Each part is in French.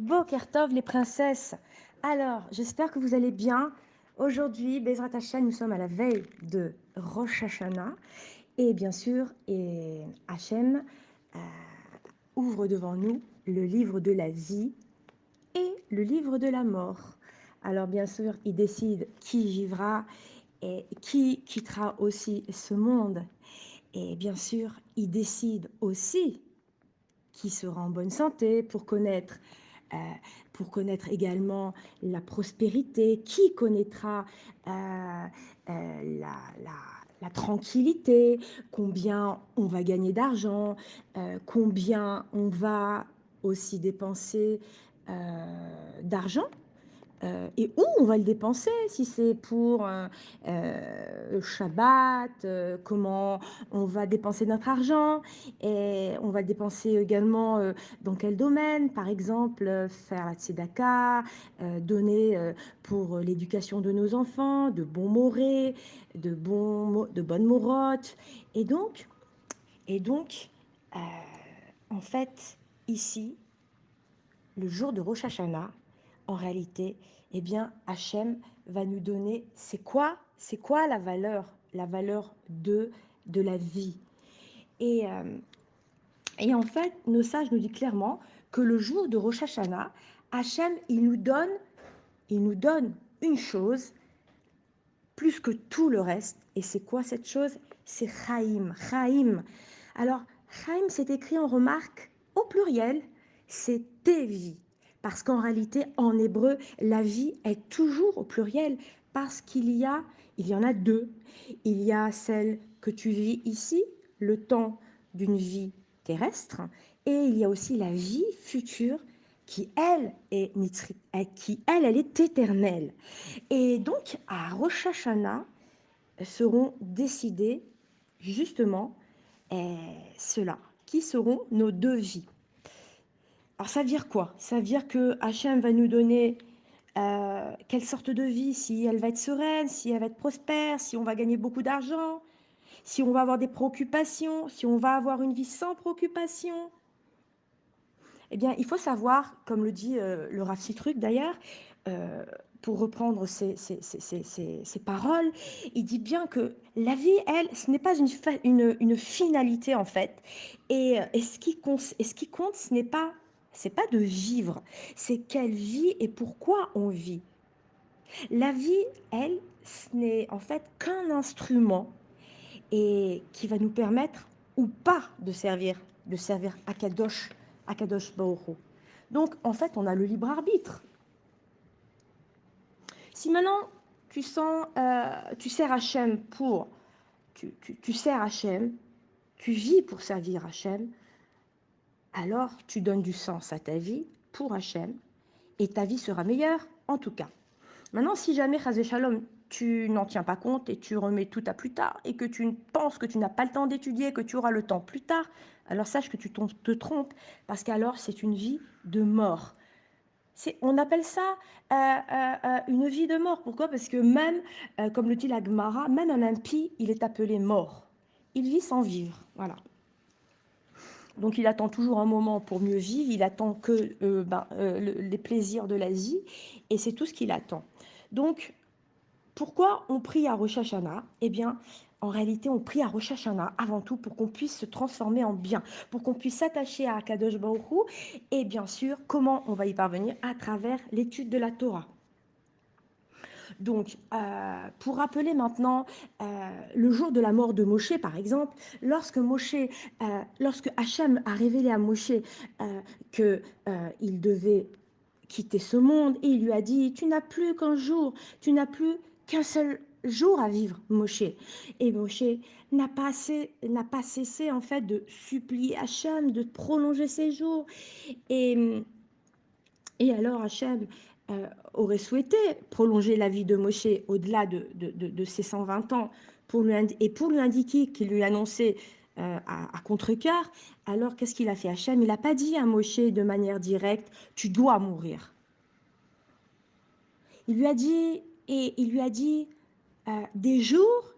Boker Tov les princesses. Alors, j'espère que vous allez bien. Aujourd'hui, Bezrat Hashem, nous sommes à la veille de Rosh Hashanah. Et bien sûr, Hachem ouvre devant nous le livre de la vie et le livre de la mort. Alors bien sûr, il décide qui vivra et qui quittera aussi ce monde. Et bien sûr, il décide aussi qui sera en bonne santé euh, pour connaître également la prospérité, qui connaîtra la tranquillité, combien on va gagner d'argent, combien on va aussi dépenser d'argent et où on va le dépenser, si c'est pour le Shabbat, comment on va dépenser notre argent, et on va le dépenser également dans quel domaine, par exemple faire la tzedaka, donner pour l'éducation de nos enfants, de bons morets, de bonnes morottes, et donc, et donc euh, en fait, ici, le jour de Rosh Hashanah, en réalité, eh bien, Hachem va nous donner, c'est quoi la valeur de la vie. Et, euh, et en fait, nos sages nous disent clairement que le jour de Rosh Hashanah, Hachem, il nous donne une chose plus que tout le reste. Et c'est quoi cette chose? C'est Chaim. Chaim. Alors, Chaim, c'est écrit, on remarque, au pluriel, c'est tes vies. Parce qu'en réalité, en hébreu, la vie est toujours au pluriel. Parce il y en a deux. Il y a celle que tu vis ici, le temps d'une vie terrestre, et il y a aussi la vie future qui, elle, elle est éternelle. Et donc, à Rosh Hashanah, seront décidés justement ceux-là, qui seront nos deux vies. Alors, ça veut dire quoi? Ça veut dire que Hachem va nous donner quelle sorte de vie, si elle va être sereine, si elle va être prospère, si on va gagner beaucoup d'argent, si on va avoir des préoccupations, si on va avoir une vie sans préoccupation. Eh bien, il faut savoir, comme le dit le Rav Sitruk d'ailleurs, euh, pour reprendre ses paroles, il dit bien que la vie, elle, ce n'est pas une finalité en fait. Et ce qui compte, c'est pas de vivre, c'est quelle vie et pourquoi on vit. La vie, elle, ce n'est en fait qu'un instrument et qui va nous permettre ou pas de servir Akadosh Baruch Hu. Donc, en fait, on a le libre arbitre. Si maintenant tu sers Hachem tu sers Hachem, tu vis pour servir Hachem, alors tu donnes du sens à ta vie pour Hachem et ta vie sera meilleure en tout cas. Maintenant, si jamais, Chazé Shalom, tu n'en tiens pas compte et tu remets tout à plus tard et que tu penses que tu n'as pas le temps d'étudier, que tu auras le temps plus tard, alors sache que te trompes parce qu'alors c'est une vie de mort. On appelle ça une vie de mort. Pourquoi? Parce que même, comme le dit la Gemara, même un impie, il est appelé mort. Il vit sans vivre. Voilà. Donc il attend toujours un moment pour mieux vivre, il attend que les plaisirs de la vie, et c'est tout ce qu'il attend. Donc, pourquoi on prie à Rosh Hashanah? Eh bien, en réalité, on prie à Rosh Hashanah avant tout pour qu'on puisse se transformer en bien, pour qu'on puisse s'attacher à Kadosh Baruch Hu, et bien sûr, comment on va y parvenir? À travers l'étude de la Torah. Donc, pour rappeler maintenant le jour de la mort de Moshe, par exemple, lorsque Hachem a révélé à Moshe que il devait quitter ce monde, et il lui a dit, tu n'as plus qu'un jour, tu n'as plus qu'un seul jour à vivre, Moshe. Et Moshe n'a pas cessé en fait de supplier Hachem de prolonger ses jours. Et et alors Hachem aurait souhaité prolonger la vie de Moshe au-delà de ses 120 ans et pour lui indiquer qu'il lui annonçait à contre-cœur, alors qu'est-ce qu'il a fait Hachem? Il n'a pas dit à Moshe de manière directe, tu dois mourir. Il lui a dit des jours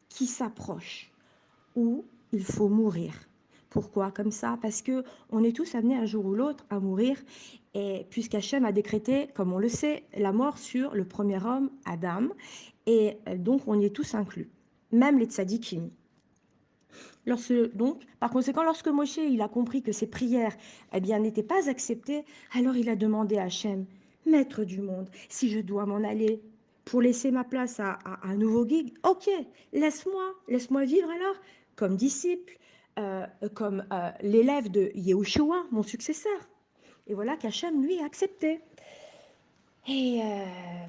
qui s'approchent où il faut mourir. Pourquoi comme ça? Parce qu'on est tous amenés un jour ou l'autre à mourir et puisqu'Hachem a décrété, comme on le sait, la mort sur le premier homme, Adam et donc on y est tous inclus, même les tzadikim. Donc, par conséquent, lorsque Moshe il a compris que ses prières eh bien, n'étaient pas acceptées, alors il a demandé à Hachem, Maître du monde, si je dois m'en aller pour laisser ma place à un nouveau guide, ok, laisse-moi vivre alors, comme disciple, comme l'élève de Yehoshua, mon successeur. Et voilà qu'Hachem, lui, a accepté. Et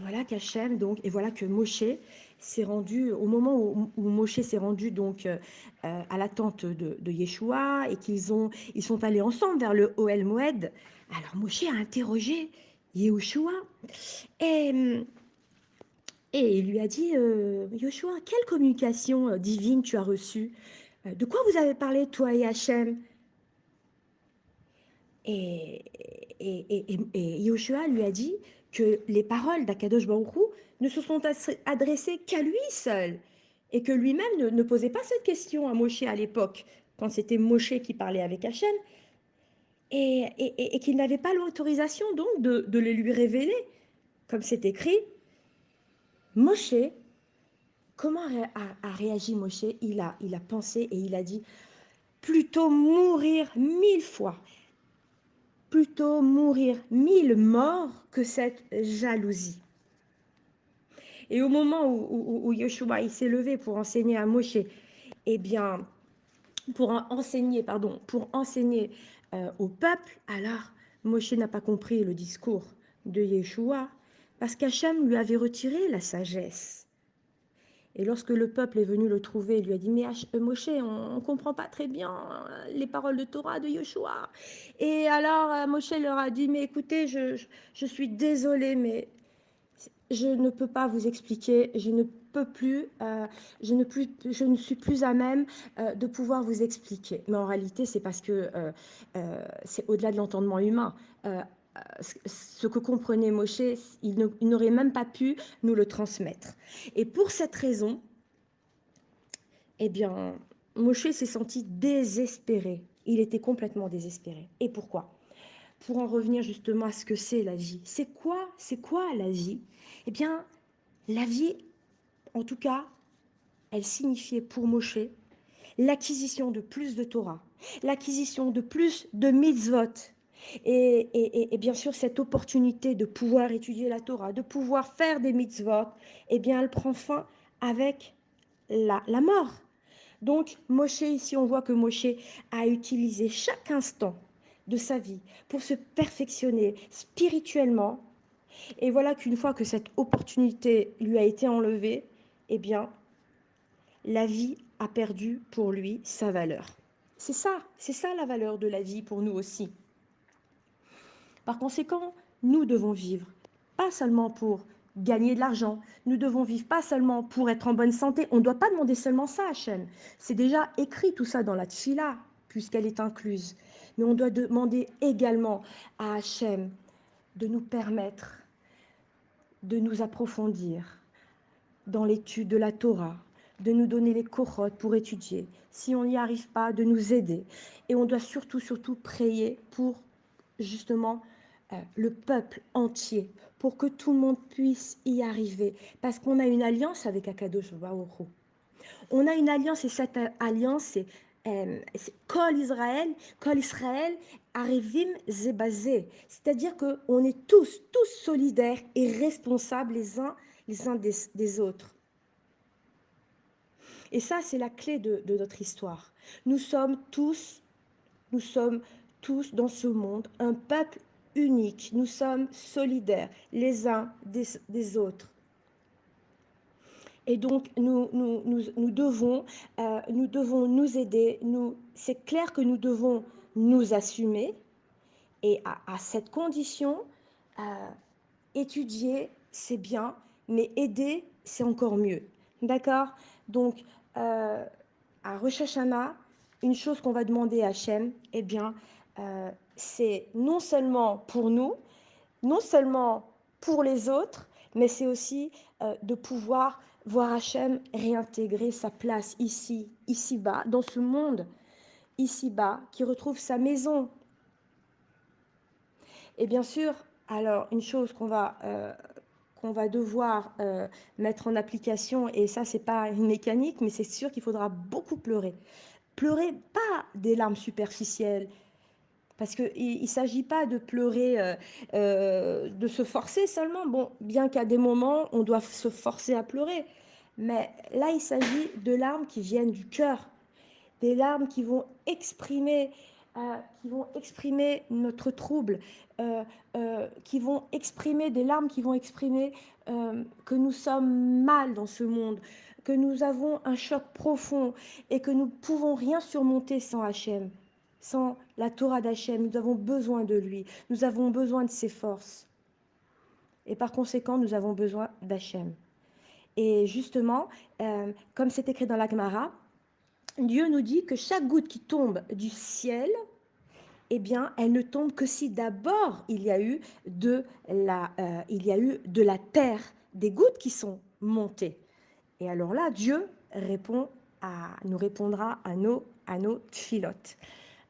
voilà qu'Hachem, donc, et voilà que Moshe s'est rendu, au moment où Moshe s'est rendu donc à la tente de Yeshua et ils sont allés ensemble vers le Ohel Moed. Alors Moshe a interrogé Yeshua et, et il lui a dit Yeshua, quelle communication divine tu as reçue? De quoi vous avez parlé, toi et Hachem? Et, et Yoshua lui a dit que les paroles d'Akadosh Baruch Hu ne se sont adressées qu'à lui seul et que lui-même ne posait pas cette question à Moshe à l'époque, quand c'était Moshe qui parlait avec Hachem, et qu'il n'avait pas l'autorisation donc de le lui révéler, comme c'est écrit. Moshe, comment a réagi Moshe? Il a pensé et il a dit, plutôt mourir 1000 fois, plutôt mourir 1000 morts que cette jalousie. Et au moment où Yeshua il s'est levé pour enseigner à Moshe, eh bien, pour enseigner au peuple, alors Moshe n'a pas compris le discours de Yeshua parce qu'Hachem lui avait retiré la sagesse. Et lorsque le peuple est venu le trouver, il lui a dit, mais Moshe, on ne comprend pas très bien les paroles de Torah de Yeshua. Et alors Moshe leur a dit, mais écoutez, je suis désolé, mais je ne peux pas vous expliquer, je ne peux plus, je ne suis plus à même de pouvoir vous expliquer. Mais en réalité, c'est parce que c'est au-delà de l'entendement humain. Ce que comprenait Moshe, il n'aurait même pas pu nous le transmettre. Et pour cette raison, eh bien, Moshe s'est senti désespéré. Il était complètement désespéré. Et pourquoi? Pour en revenir justement à ce que c'est la vie. C'est quoi la vie? Eh bien, la vie, en tout cas, elle signifiait pour Moshe l'acquisition de plus de Torah, l'acquisition de plus de mitzvot. Et bien sûr, cette opportunité de pouvoir étudier la Torah, de pouvoir faire des mitzvot, eh bien, elle prend fin avec la mort. Donc, Moshe, ici, on voit que Moshe a utilisé chaque instant de sa vie pour se perfectionner spirituellement. Et voilà qu'une fois que cette opportunité lui a été enlevée, eh bien, la vie a perdu pour lui sa valeur. C'est ça la valeur de la vie pour nous aussi. Par conséquent, nous devons vivre, pas seulement pour gagner de l'argent, nous devons vivre pas seulement pour être en bonne santé, on ne doit pas demander seulement ça à Hachem. C'est déjà écrit tout ça dans la Tfila, puisqu'elle est incluse. Mais on doit demander également à Hachem de nous permettre de nous approfondir dans l'étude de la Torah, de nous donner les corottes pour étudier. Si on n'y arrive pas, de nous aider. Et on doit surtout prier pour justement le peuple entier, pour que tout le monde puisse y arriver. Parce qu'on a une alliance avec Akadosh Baruch Hu. On a une alliance et cette alliance, c'est Kol Israël, Arivim Zebazé. C'est-à-dire qu'on est tous solidaires et responsables les uns des autres. Et ça, c'est la clé de notre histoire. Nous sommes tous dans ce monde un peuple unique. Nous sommes solidaires les uns des autres. Et donc, nous devons nous aider. C'est clair que nous devons nous assumer. Et à cette condition, euh, étudier, c'est bien, mais aider, c'est encore mieux. D'accord? Donc, à Rosh Hashanah, une chose qu'on va demander à Hachem, eh bien, c'est non seulement pour nous, non seulement pour les autres, mais c'est aussi de pouvoir voir Hachem réintégrer sa place ici-bas, dans ce monde ici-bas, qui retrouve sa maison. Et bien sûr, alors une chose qu'on va devoir, mettre en application et ça, c'est pas une mécanique, mais c'est sûr qu'il faudra beaucoup pleurer. Pleurer, pas des larmes superficielles, parce qu'il ne s'agit pas de pleurer, de se forcer seulement. Bon, bien qu'à des moments, on doit se forcer à pleurer, mais là, il s'agit de larmes qui viennent du cœur, des larmes qui vont exprimer notre trouble, euh, qui vont exprimer des larmes qui vont exprimer que nous sommes mal dans ce monde, que nous avons un choc profond et que nous ne pouvons rien surmonter sans Hachem, sans la Torah d'Hachem. Nous avons besoin de lui, nous avons besoin de ses forces et par conséquent nous avons besoin d'Hachem. Et justement, comme c'est écrit dans la Gemara, Dieu nous dit que chaque goutte qui tombe du ciel, eh bien, elle ne tombe que si d'abord il y a eu de la terre, des gouttes qui sont montées. Et alors là, Dieu nous répondra à nos tfilotes.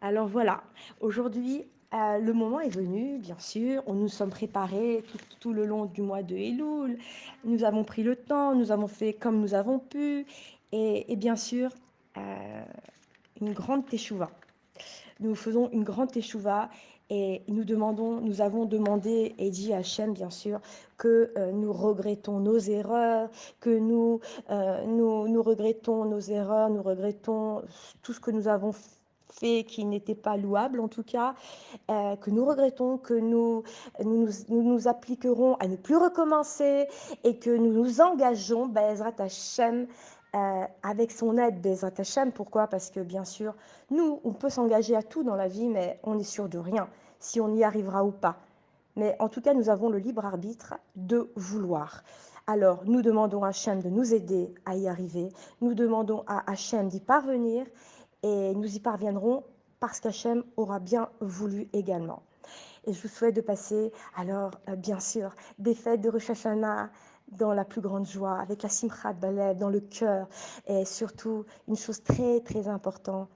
Alors voilà, aujourd'hui, le moment est venu, bien sûr. Nous sommes préparés tout le long du mois de Elul. Nous avons pris le temps, nous avons fait comme nous avons pu. Et bien sûr, euh, une grande teshuva. Nous faisons une grande teshuva et nous avons demandé et dit à Hachem, bien sûr, que nous regrettons nos erreurs, que nous regrettons nos erreurs, nous regrettons tout ce que nous avons fait qui n'était pas louable en tout cas, que nous regrettons, que nous appliquerons à ne plus recommencer et que nous nous engageons, Bezrat Hachem, avec son aide, Bezrat Hachem. Pourquoi? Parce que bien sûr, nous, on peut s'engager à tout dans la vie, mais on est sûr de rien, si on y arrivera ou pas. Mais en tout cas, nous avons le libre arbitre de vouloir. Alors, nous demandons à Hachem de nous aider à y arriver. Nous demandons à Hachem d'y parvenir et nous y parviendrons parce qu'Hachem aura bien voulu également. Et je vous souhaite de passer, alors, bien sûr, des fêtes de Rosh Hashanah dans la plus grande joie, avec la Simchat Balev dans le cœur. Et surtout, une chose très, très importante,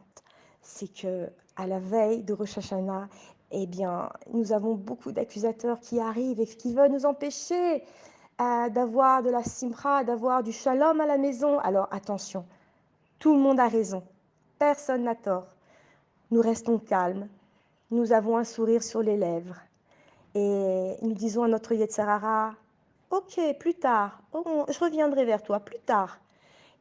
c'est que à la veille de Rosh Hashanah, eh bien, nous avons beaucoup d'accusateurs qui arrivent et qui veulent nous empêcher d'avoir de la simcha, d'avoir du shalom à la maison. Alors attention, tout le monde a raison, personne n'a tort. Nous restons calmes, nous avons un sourire sur les lèvres et nous disons à notre Yetzer Hara, ok, plus tard, oh, je reviendrai vers toi, plus tard.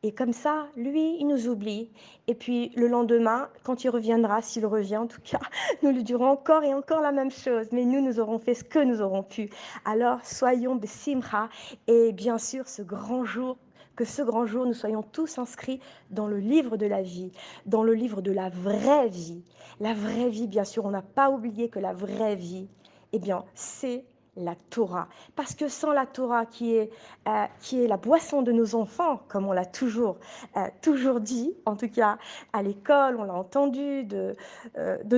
Et comme ça, lui, il nous oublie. Et puis le lendemain, quand il reviendra, s'il revient en tout cas, nous lui dirons encore et encore la même chose. Mais nous aurons fait ce que nous aurons pu. Alors soyons besimcha. Et bien sûr, ce grand jour, nous soyons tous inscrits dans le livre de la vie, dans le livre de la vraie vie. La vraie vie, bien sûr, on n'a pas oublié que la vraie vie, eh bien, c'est la Torah. Parce que sans la Torah, qui est la boisson de nos enfants, comme on l'a toujours dit, en tout cas à l'école, on l'a entendu de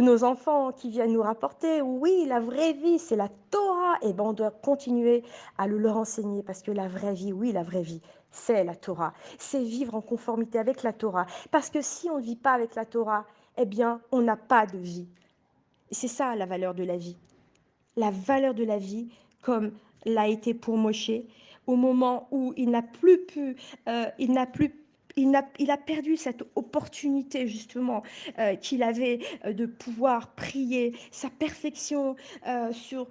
nos enfants qui viennent nous rapporter, oui, la vraie vie, c'est la Torah, et ben on doit continuer à le leur enseigner, parce que la vraie vie, oui, la vraie vie, c'est la Torah, c'est vivre en conformité avec la Torah, parce que si on ne vit pas avec la Torah, eh bien, on n'a pas de vie. Et c'est ça la valeur de la vie. La valeur de la vie, comme l'a été pour Moshe, au moment où il n'a plus pu, il n'a plus il a perdu cette opportunité justement qu'il avait de pouvoir prier sa perfection sur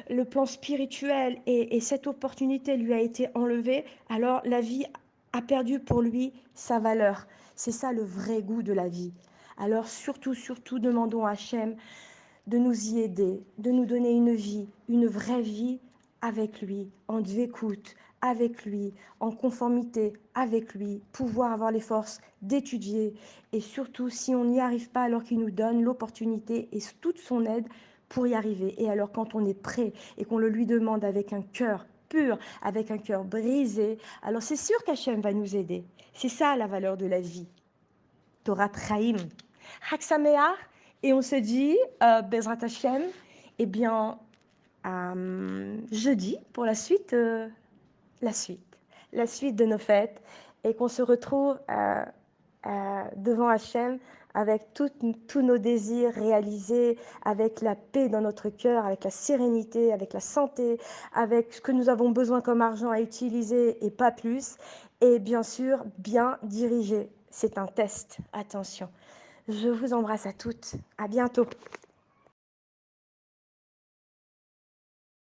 le plan spirituel et cette opportunité lui a été enlevée, alors la vie a perdu pour lui sa valeur. C'est ça le vrai goût de la vie. Alors surtout, surtout, demandons à Hachem de nous y aider, de nous donner une vie, une vraie vie avec lui, en écoute avec lui, en conformité avec lui, pouvoir avoir les forces d'étudier et surtout si on n'y arrive pas alors qu'il nous donne l'opportunité et toute son aide pour y arriver. Et alors quand on est prêt et qu'on le lui demande avec un cœur pur, avec un cœur brisé, alors c'est sûr qu'Hachem va nous aider. C'est ça la valeur de la vie. Torah Chaim. Chag Sameach, et on se dit, Bezrat Hashem, eh bien, jeudi pour la suite, la suite de nos fêtes, et qu'on se retrouve devant Hachem avec tous nos désirs réalisés, avec la paix dans notre cœur, avec la sérénité, avec la santé, avec ce que nous avons besoin comme argent à utiliser et pas plus. Et bien sûr, bien dirigé. C'est un test, attention. Je vous embrasse à toutes. À bientôt.